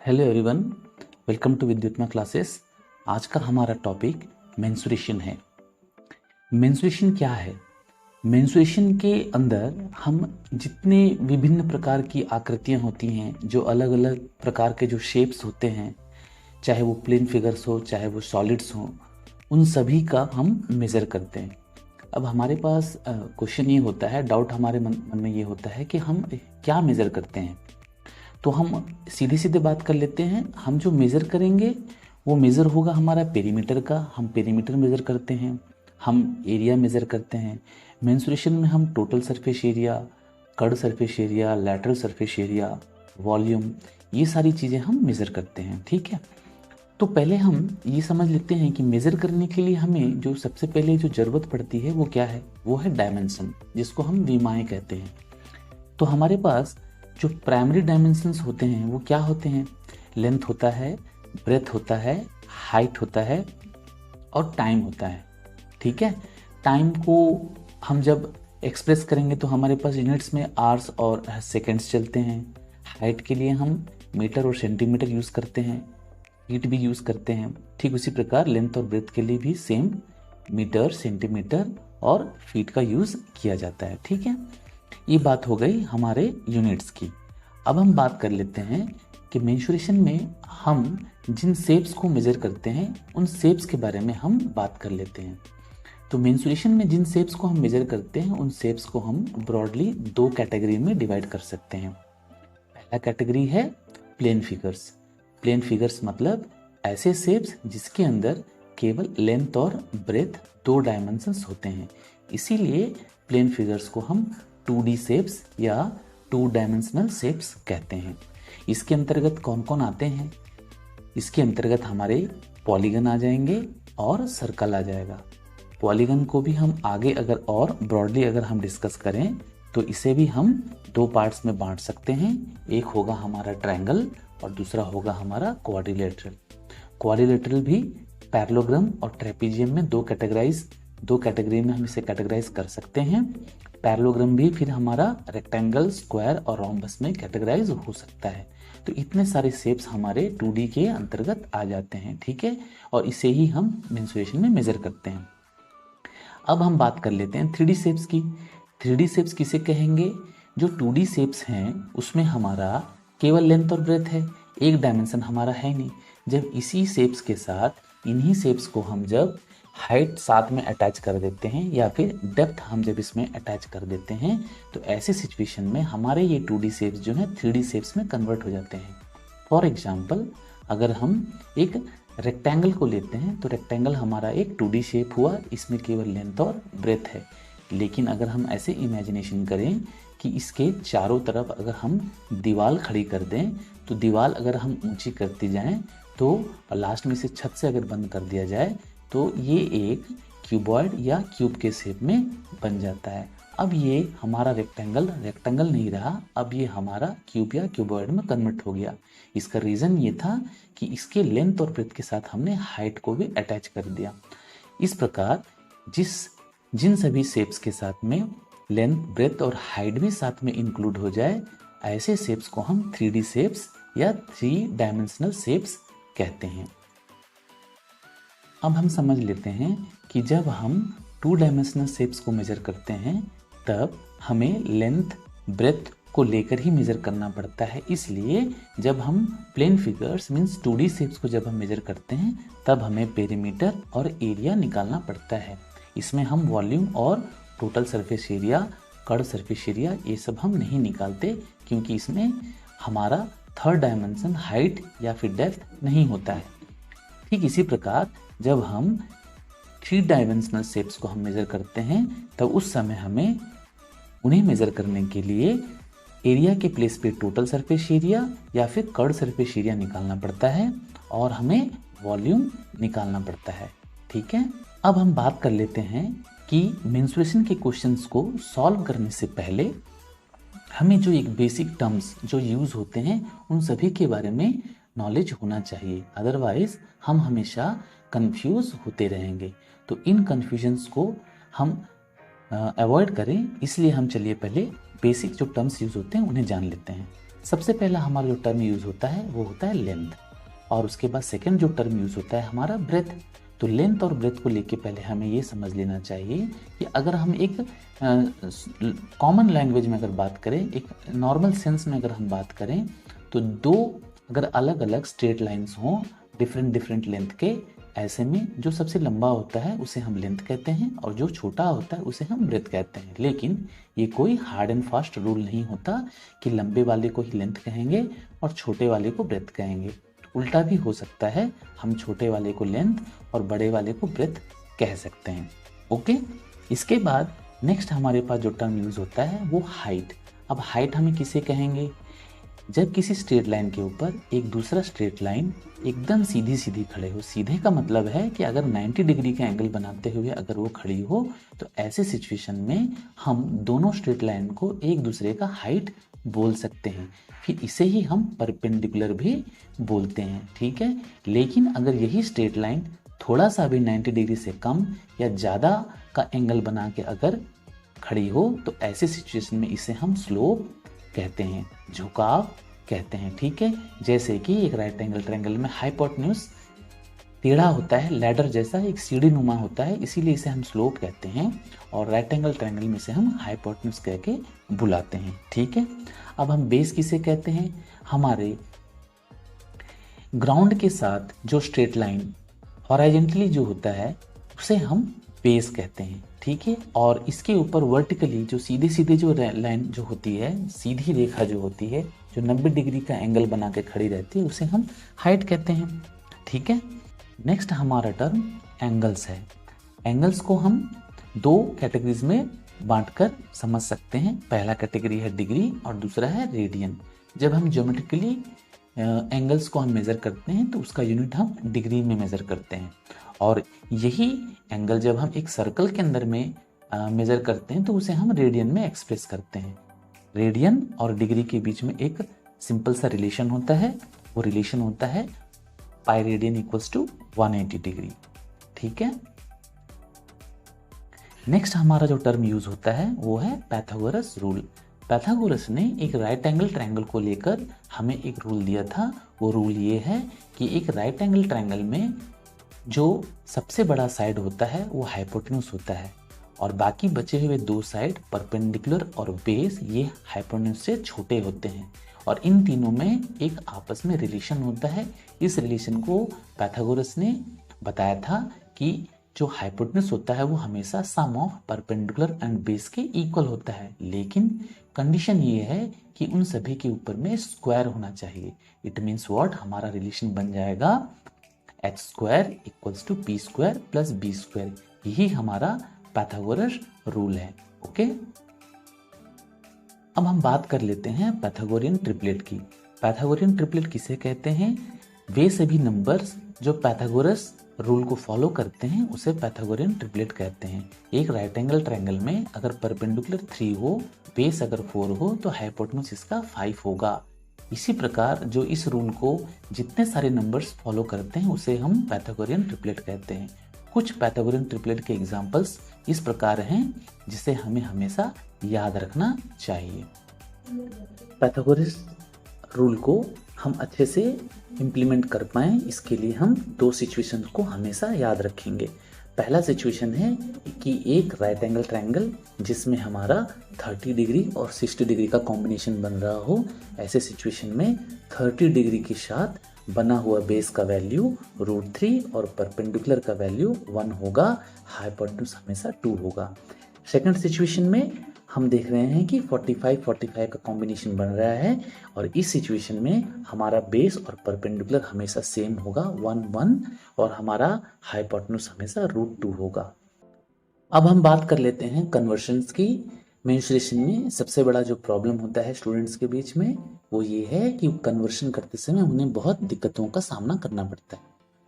Hello everyone, welcome to Vidyutma classes. आज का हमारा टॉपिक मेंस्ट्रुएशन है। मेंस्ट्रुएशन क्या है? मेंस्ट्रुएशन के अंदर हम जितने विभिन्न प्रकार की आकृतियां होती हैं, जो अलग अलग प्रकार के जो शेप्स होते हैं, चाहे वो प्लेन फिगर्स हो चाहे वो सॉलिड्स हो, उन सभी का हम मेज़र करते हैं। अब हमारे पास क्वेश्चन ये होता है, डाउट हमारे मन में ये होता है कि हम क्या मेज़र करते हैं। तो हम सीधे सीधे बात कर लेते हैं। हम जो मेज़र करेंगे वो मेज़र होगा हमारा पेरीमीटर का। हम पेरीमीटर मेज़र करते हैं, हम एरिया मेज़र करते हैं। मेंस्ट्रुएशन में हम total surface area, cut surface area, lateral surface area, volume, ये सारी चीज़ें हम मेज़र करते हैं। ठीक है, तो पहले हम ये समझ लेते हैं कि मेज़र करने के लिए हमें जो सबसे पहले जो ज़रूरत पड़ती है वो क्या है। वो है डायमेंशन, जिसको हम विमाएँ कहते हैं। तो हमारे पास जो प्राइमरी डायमेंशंस होते हैं वो क्या होते हैं? लेंथ होता है, ब्रेथ होता है, हाइट होता है और टाइम होता है। ठीक है, टाइम को हम जब एक्सप्रेस करेंगे तो हमारे पास यूनिट्स में आवर्स और सेकंड्स चलते हैं। हाइट के लिए हम मीटर और सेंटीमीटर यूज़ करते हैं, फीट भी यूज़ करते हैं। ठीक उसी प्रकार लेंथ और ब्रेथ के लिए भी सेम मीटर, सेंटीमीटर और फीट का यूज़ किया जाता है। ठीक है, ये बात हो गई हमारे यूनिट्स की। अब हम बात कर लेते हैं कि मेंस्ट्रुएशन में हम जिन शेप्स को मेजर करते हैं उन शेप्स के बारे में हम बात कर लेते हैं। तो मेंस्ट्रुएशन में जिन शेप्स को हम मेजर करते हैं उन शेप्स को हम ब्रॉडली दो कैटेगरी में डिवाइड कर सकते हैं। पहला कैटेगरी है प्लेन फिगर्स। प्लेन फिगर्स मतलब ऐसे शेप्स जिसके अंदर केवल लेंथ और ब्रेथ दो डायमेंशंस होते हैं, इसीलिए प्लेन फिगर्स को हम 2D शेप्स या 2 डायमेंशनल शेप्स कहते हैं। इसके अंतर्गत कौन कौन आते हैं? इसके अंतर्गत हमारे पॉलीगन आ जाएंगे और सर्कल आ जाएगा। पॉलीगन को भी हम आगे अगर और ब्रॉडली अगर हम डिस्कस करें तो इसे भी हम दो पार्ट्स में बांट सकते हैं। एक होगा हमारा ट्रायंगल और दूसरा होगा हमारा क्वाड्रिलेटरल। क्वाड्रिलेटरल भी पैरेललोग्राम और ट्रेपीजियम में दो कैटेगरी में हम इसे कैटेगराइज कर सकते हैं। पैरेललोग्राम भी फिर हमारा रेक्टेंगल, स्क्वायर और रोम्बस में कैटेगराइज हो सकता है। तो इतने सारे शेप्स हमारे 2D के अंतर्गत आ जाते हैं। ठीक है, और इसे ही हम मेंस्ट्रुएशन में मेजर करते हैं। अब हम बात कर लेते हैं 3D शेप्स की। 3D शेप्स किसे कहेंगे? जो 2D शेप्स हैं उसमें हमारा केवल लेंथ और ब्रेथ है, एक डायमेंशन हमारा है नहीं। जब इसी शेप्स के साथ इन्हीं शेप्स को हम जब हाइट साथ में अटैच कर देते हैं या फिर डेप्थ हम जब इसमें अटैच कर देते हैं तो ऐसे सिचुएशन में हमारे ये 2D शेप्स जो हैं 3D शेप्स में कन्वर्ट हो जाते हैं। फॉर एग्जांपल, अगर हम एक रेक्टेंगल को लेते हैं तो रेक्टेंगल हमारा एक 2D शेप हुआ, इसमें केवल लेंथ और ब्रेथ है। लेकिन अगर हम ऐसे इमेजिनेशन करें कि इसके चारों तरफ अगर हम दीवार खड़ी कर दें तो दीवार अगर हम ऊंची करती जाएं तो लास्ट में इसे छत से अगर बंद कर दिया जाए तो ये एक क्यूबॉइड या क्यूब के शेप में बन जाता है। अब ये हमारा रेक्टेंगल नहीं रहा, अब ये हमारा क्यूब या क्यूबॉइड में कन्वर्ट हो गया। इसका रीज़न ये था कि इसके लेंथ और ब्रेथ के साथ हमने हाइट को भी अटैच कर दिया। इस प्रकार जिन सभी शेप्स के साथ में लेंथ, ब्रेथ और हाइट भी साथ में इंक्लूड हो जाए, ऐसे शेप्स को हम 3D शेप्स या 3 डायमेंशनल शेप्स कहते हैं। अब हम समझ लेते हैं कि जब हम 2 डायमेंशनल शेप्स को मेजर करते हैं तब हमें लेंथ, ब्रेथ को लेकर ही मेजर करना पड़ता है। इसलिए जब हम plane figures means 2D shapes को जब हम मेजर करते हैं तब हमें पेरीमीटर और एरिया निकालना पड़ता है। इसमें हम वॉल्यूम और total surface area, cut surface area ये सब हम नहीं निकालते, क्योंकि इसमें हमारा थर्ड डायमेंशन हाइट या फिर डेप्थ नहीं होता है। ठीक इसी प्रकार जब हम 3 डायमेंशनल शेप्स को हम मेज़र करते हैं तब उस समय हमें उन्हें मेज़र करने के लिए एरिया के प्लेस पे टोटल सरफेस एरिया या फिर कर्व सरफेस एरिया निकालना पड़ता है और हमें वॉल्यूम निकालना पड़ता है। ठीक है, अब हम बात कर लेते हैं कि मेंस्ट्रुएशन के क्वेश्चंस को सॉल्व करने से पहले हमें जो एक बेसिक टर्म्स जो यूज़ होते हैं उन सभी के बारे में नॉलेज होना चाहिए, अदरवाइज हम हमेशा कंफ्यूज होते रहेंगे। तो इन कन्फ्यूजन्स को हम अवॉइड करें, इसलिए हम चलिए पहले बेसिक जो टर्म्स यूज़ होते हैं उन्हें जान लेते हैं। सबसे पहला हमारा जो टर्म यूज होता है वो होता है लेंथ, और उसके बाद सेकंड जो टर्म यूज होता है हमारा ब्रेथ। तो लेंथ और ब्रेथ को लेके पहले हमें ये समझ लेना चाहिए कि अगर हम एक कॉमन लैंग्वेज में अगर बात करें, एक नॉर्मल सेंस में अगर हम बात करें, तो दो अगर अलग अलग स्ट्रेट लाइंस हों डिफरेंट लेंथ के, ऐसे में जो सबसे लंबा होता है उसे हम लेंथ कहते हैं और जो छोटा होता है उसे हम ब्रेथ कहते हैं। लेकिन ये कोई हार्ड एंड फास्ट रूल नहीं होता कि लंबे वाले को ही लेंथ कहेंगे और छोटे वाले को ब्रेथ कहेंगे। उल्टा भी हो सकता है, हम छोटे वाले को लेंथ और बड़े वाले को ब्रेथ कह सकते हैं। ओके, इसके बाद नेक्स्ट हमारे पास जो टर्म यूज होता है वो हाइट। अब हाइट हमें किसे कहेंगे? जब किसी स्ट्रेट लाइन के ऊपर एक दूसरा स्ट्रेट लाइन एकदम सीधी सीधी खड़े हो। सीधे का मतलब है कि अगर 90 डिग्री का एंगल बनाते हुए अगर वो खड़ी हो, तो ऐसे सिचुएशन में हम दोनों स्ट्रेट लाइन को एक दूसरे का हाइट बोल सकते हैं। फिर इसे ही हम परपेंडिकुलर भी बोलते हैं, ठीक है। लेकिन अगर यही स्ट्रेट लाइन थोड़ा सा भी 90 डिग्री से कम या ज़्यादा का एंगल बना के अगर खड़ी हो, तो ऐसे सिचुएशन में इसे हम स्लोप कहते हैं, झुकाव कहते हैं, ठीक है। जैसे कि एक राइट एंगल ट्रायंगल में हाइपोटेन्यूज टेढ़ा होता है, लैडर जैसा एक सीढ़ी नुमा होता है, इसीलिए इसे हम स्लोप कहते हैं, और राइट एंगल ट्रायंगल में इसे हम हाइपोटेन्यूज कह के बुलाते हैं, ठीक है। अब हम बेस किसे कहते हैं? हमारे ग्राउंड के साथ जो स्ट्रेट लाइन हॉरिजॉन्टली जो होता है उसे हम बेस कहते हैं, ठीक है। और इसके ऊपर वर्टिकली जो सीधे सीधे जो लाइन जो होती है, सीधी रेखा जो होती है, जो 90 डिग्री का एंगल बना के खड़ी रहती है, उसे हम हाइट कहते हैं, ठीक है। नेक्स्ट हमारा टर्म एंगल्स है। एंगल्स को हम दो कैटेगरीज में बांटकर समझ सकते हैं। पहला कैटेगरी है डिग्री और दूसरा है रेडियन। जब हम ज्योमेट्रिकली एंगल्स को हम मेज़र करते हैं तो उसका यूनिट हम डिग्री में मेज़र करते हैं, और यही एंगल जब हम एक सर्कल के अंदर में मेज़र करते हैं तो उसे हम रेडियन में एक्सप्रेस करते हैं। रेडियन और डिग्री के बीच में एक सिंपल सा रिलेशन होता है, वो रिलेशन होता है pi radian equals to 180 degree, ठीक है। नेक्स्ट हमारा जो टर्म यूज होता है वो है पैथागोरस रूल। पैथागोरस ने एक राइट एंगल ट्रायंगल को लेकर हमें एक रूल दिया था। वो रूल ये है कि एक राइट एंगल ट्रायंगल में जो सबसे बड़ा साइड होता है वो हाइपोटेन्यूज होता है, और बाकी बचे हुए दो साइड परपेंडिकुलर और बेस ये हाइपोटेन्यूज से छोटे होते हैं, और इन तीनों में एक आपस में रिलेशन होता है। इस रिलेशन को पैथागोरस ने बताया था कि जो हाइपोटेन्यूज होता है वो हमेशा सम ऑफ परपेंडिकुलर एंड बेस के इक्वल होता है, लेकिन कंडीशन ये है कि उन सभी के ऊपर में स्क्वायर होना चाहिए। इट मीन्स व्हाट, हमारा रिलेशन बन जाएगा h square equals to p square plus b square. यही हमारा पैथागोरस रूल है, ओके। अब हम बात कर लेते हैं पैथागोरियन ट्रिपलेट की। पैथागोरियन ट्रिपलेट किसे कहते हैं? वे सभी नंबर्स जो पैथागोरस रूल को फॉलो करते हैं उसे पैथागोरियन ट्रिपलेट कहते हैं। एक राइट एंगल ट्रायंगल में अगर परपेंडिकुलर 3 हो, बेस अगर 4 हो, तो हाइपोटेन्यूज इसका 5 होगा। इसी प्रकार जो इस रूल को जितने सारे नंबर्स फॉलो करते हैं उसे हम पैथागोरियन ट्रिपलेट कहते हैं। कुछ पैथागोरियन ट्रिपलेट के एग्जाम्पल्स इस प्रकार हैं जिसे हमें हमेशा याद रखना चाहिए। पैथागोरस रूल को हम अच्छे से इम्प्लीमेंट कर पाएँ, इसके लिए हम दो सिचुएशंस को हमेशा याद रखेंगे। पहला सिचुएशन है कि एक राइट एंगल ट्रायंगल जिसमें हमारा 30 डिग्री और 60 डिग्री का कॉम्बिनेशन बन रहा हो। ऐसे सिचुएशन में 30 डिग्री के साथ बना हुआ बेस का वैल्यू √3 और परपेंडिकुलर का वैल्यू 1 होगा, हाइपोटेन्यूज हमेशा 2 होगा। सेकंड सिचुएशन में हम देख रहे हैं कि 45 का कॉम्बिनेशन बन रहा है, और इस सिचुएशन में हमारा बेस और परपेंडिकुलर हमेशा सेम होगा 1 1, और हमारा हाइपोटेन्यूज हमेशा √2 होगा। अब हम बात कर लेते हैं कन्वर्शंस की। मेंस्ट्रुएशन में सबसे बड़ा जो प्रॉब्लम होता है स्टूडेंट्स के बीच में वो ये है कि कन्वर्शन करते समय उन्हें बहुत दिक्कतों का सामना करना पड़ता है।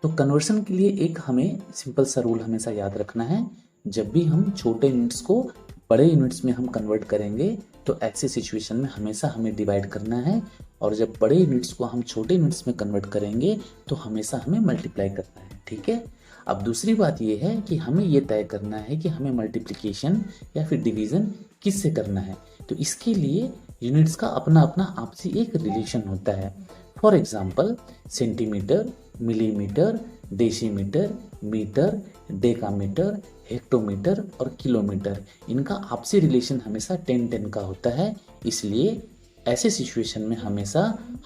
तो कन्वर्शन के लिए एक हमें सिंपल सा रूल हमेशा याद रखना है। जब भी हम छोटे यूनिट्स को बड़े यूनिट्स में हम कन्वर्ट करेंगे तो ऐसी सिचुएशन में हमेशा हमें डिवाइड करना है, और जब बड़े यूनिट्स को हम छोटे यूनिट्स में कन्वर्ट करेंगे तो हमेशा हमें मल्टीप्लाई करना है, ठीक है। अब दूसरी बात ये है कि हमें ये तय करना है कि हमें मल्टीप्लिकेशन या फिर डिवीज़न किससे करना है। तो इसके लिए यूनिट्स का अपना अपना आपसी एक रिलेशन होता है। For example centimetre, millimetre, decimetre, metre, decametre, hectometre और किलोमीटर, इनका आपसी रिलेशन हमेशा 10-10 का होता है। इसलिए ऐसे सिचुएशन में हमेशा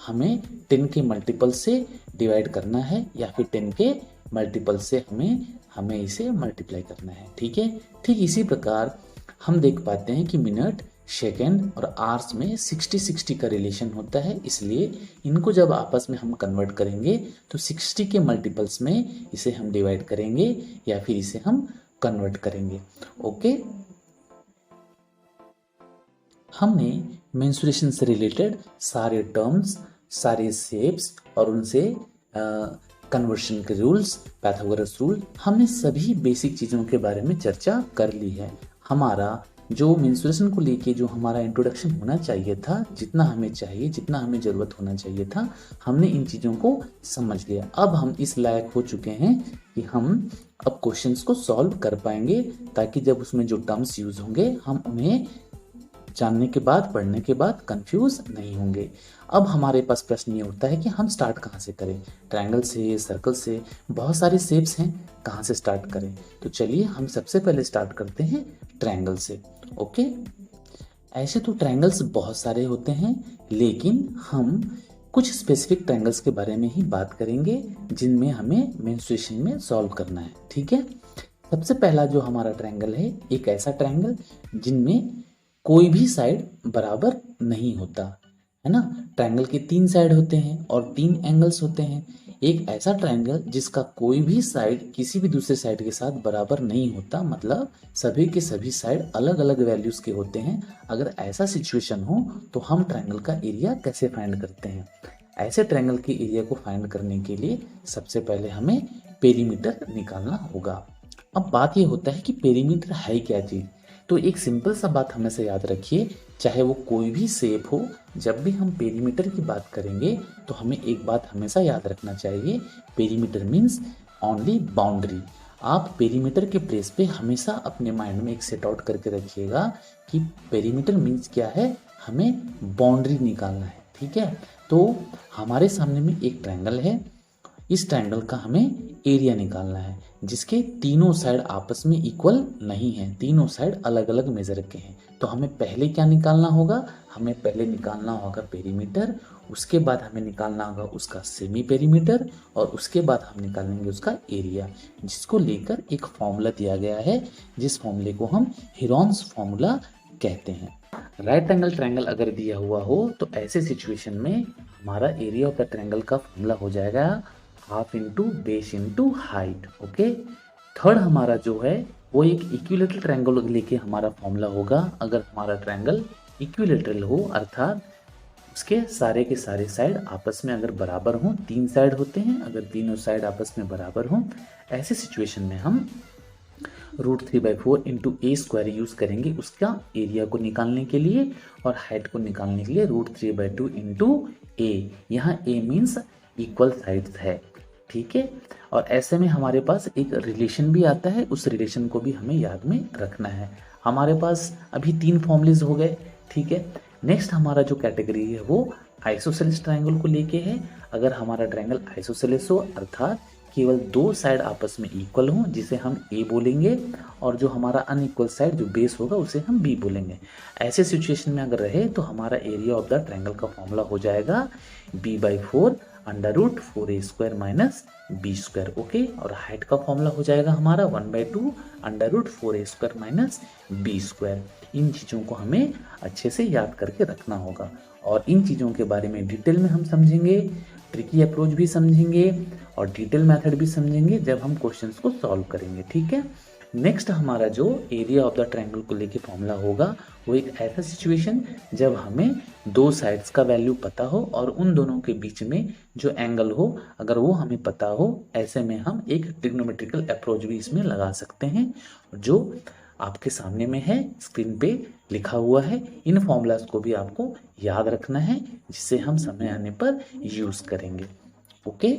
हमें 10 के मल्टीपल से डिवाइड करना है या फिर 10 के मल्टीपल से हमें इसे मल्टीप्लाई करना है। ठीक है, ठीक इसी प्रकार हम देख पाते हैं कि मिनट, सेकेंड और आवर्स में 60-60 का रिलेशन होता है। इसलिए इनको जब आपस में हम कन्वर्ट करेंगे तो 60 के मल्टीपल्स में इसे हम डिवाइड करेंगे या फिर इसे हम कन्वर्ट करेंगे। ओके, हमने मेंसुरेशन से रिलेटेड सारे टर्म्स, सारे शेप्स और उनसे कन्वर्शन के रूल्स, पाइथागोरस रूल, हमने सभी बेसिक चीज़ों के बारे में चर्चा कर ली है। हमारा जो मेंसुरेशन को लेके जो हमारा इंट्रोडक्शन होना चाहिए था, जितना हमें चाहिए, जितना हमें ज़रूरत होना चाहिए था, हमने इन चीज़ों को समझ लिया। अब हम इस लायक हो चुके हैं कि हम अब क्वेश्चंस को सॉल्व कर पाएंगे, ताकि जब उसमें जो टर्म्स यूज़ होंगे हम उन्हें जानने के बाद, पढ़ने के बाद कंफ्यूज नहीं होंगे। अब हमारे पास प्रश्न ये उठता है कि हम स्टार्ट कहाँ से करें, ट्रायंगल से, सर्कल से, बहुत सारे शेप्स हैं, कहाँ से स्टार्ट करें। तो चलिए हम सबसे पहले स्टार्ट करते हैं ट्रायंगल से। ओके, ऐसे तो ट्रायंगल्स बहुत सारे होते हैं, लेकिन हम कुछ स्पेसिफिक ट्रायंगल्स के बारे में ही बात करेंगे जिनमें हमें मेंस्ट्रुएशन में सॉल्व करना है। ठीक है, सबसे पहला जो हमारा ट्रायंगल है, एक ऐसा ट्रायंगल जिनमें कोई भी साइड बराबर नहीं होता है ना। ट्रायंगल के 3 साइड होते हैं और 3 एंगल्स होते हैं। एक ऐसा ट्रायंगल जिसका कोई भी साइड किसी भी दूसरे साइड के साथ बराबर नहीं होता, मतलब सभी के सभी साइड अलग अलग वैल्यूज के होते हैं। अगर ऐसा सिचुएशन हो तो हम ट्रायंगल का एरिया कैसे फाइंड करते हैं। ऐसे ट्रायंगल के एरिया को फाइंड करने के लिए सबसे पहले हमें पेरीमीटर निकालना होगा। अब बात ये होता है कि पेरीमीटर है क्या चीज़। तो एक सिंपल सा बात हमेशा याद रखिए, चाहे वो कोई भी शेप हो, जब भी हम पेरीमीटर की बात करेंगे तो हमें एक बात हमेशा याद रखना चाहिए, पेरीमीटर मीन्स ओनली बाउंड्री। आप पेरीमीटर के प्लेस पे हमेशा अपने माइंड में एक सेट आउट करके रखिएगा कि पेरीमीटर मीन्स क्या है, हमें बाउंड्री निकालना है। ठीक है, तो हमारे सामने में एक ट्रायंगल है, इस ट्रायंगल का हमें एरिया निकालना है जिसके तीनों साइड आपस में इक्वल नहीं है, तीनों साइड अलग अलग मेजर के हैं। तो हमें पहले क्या निकालना होगा, हमें पहले निकालना होगा पेरीमीटर, उसके बाद हमें निकालना होगा उसका सेमी पेरीमीटर और उसके बाद हम निकालेंगे उसका एरिया, जिसको लेकर एक फॉर्मूला दिया गया है, जिस फॉर्मूले को हम हीरोन्स फॉर्मूला कहते हैं। राइट एंगल ट्रायंगल अगर दिया हुआ हो तो ऐसे सिचुएशन में हमारा एरिया ऑफ द ट्रायंगल का फॉर्मूला हो जाएगा half into base into height. Okay, third हमारा जो है वो एक इक्विलेटरल ट्रायंगल लेके हमारा फॉर्मूला होगा। अगर हमारा ट्रायंगल इक्विलेटरल हो, अर्थात उसके सारे के सारे साइड आपस में अगर बराबर हों, 3 साइड होते हैं, अगर तीनों साइड आपस में बराबर हों, ऐसे सिचुएशन में हम √3/4 इंटू ए स्क्वायर यूज़ करेंगे उसका एरिया को निकालने के लिए, और हाइट को निकालने के लिए √3/2 इंटू ए। यहाँ ए मीन्स इक्वल साइड्स है। ठीक है, और ऐसे में हमारे पास एक रिलेशन भी आता है, उस रिलेशन को भी हमें याद में रखना है। हमारे पास अभी 3 फॉर्मूलेज हो गए। ठीक है, नेक्स्ट हमारा जो कैटेगरी है वो आइसोसेलेस ट्रायंगल को लेके है। अगर हमारा ट्रायंगल आइसोसेलेस हो, अर्थात केवल 2 साइड आपस में इक्वल हो, जिसे हम ए बोलेंगे, और जो हमारा अनइक्वल साइड जो बेस होगा उसे हम बी बोलेंगे। ऐसे सिचुएशन में अगर रहे तो हमारा एरिया ऑफ द ट्रायंगल का फॉर्मूला हो जाएगा b/4 √4a² minus b²। Okay, और हाइट का फॉर्मूला हो जाएगा हमारा 1/2 √4a² माइनस b²। इन चीज़ों को हमें अच्छे से याद करके रखना होगा, और इन चीज़ों के बारे में डिटेल में हम समझेंगे, ट्रिकी अप्रोच भी समझेंगे और डिटेल मेथड भी समझेंगे जब हम क्वेश्चंस को सॉल्व करेंगे। ठीक है, नेक्स्ट हमारा जो एरिया ऑफ द ट्रायंगल को लेके फॉर्मूला होगा वो एक ऐसा सिचुएशन जब हमें 2 साइड्स का वैल्यू पता हो और उन दोनों के बीच में जो एंगल हो अगर वो हमें पता हो, ऐसे में हम एक ट्रिग्नोमेट्रिकल अप्रोच भी इसमें लगा सकते हैं, जो आपके सामने में है, स्क्रीन पे लिखा हुआ है। इन फॉर्मूलाज को भी आपको याद रखना है, जिससे हम समय आने पर यूज़ करेंगे। ओके।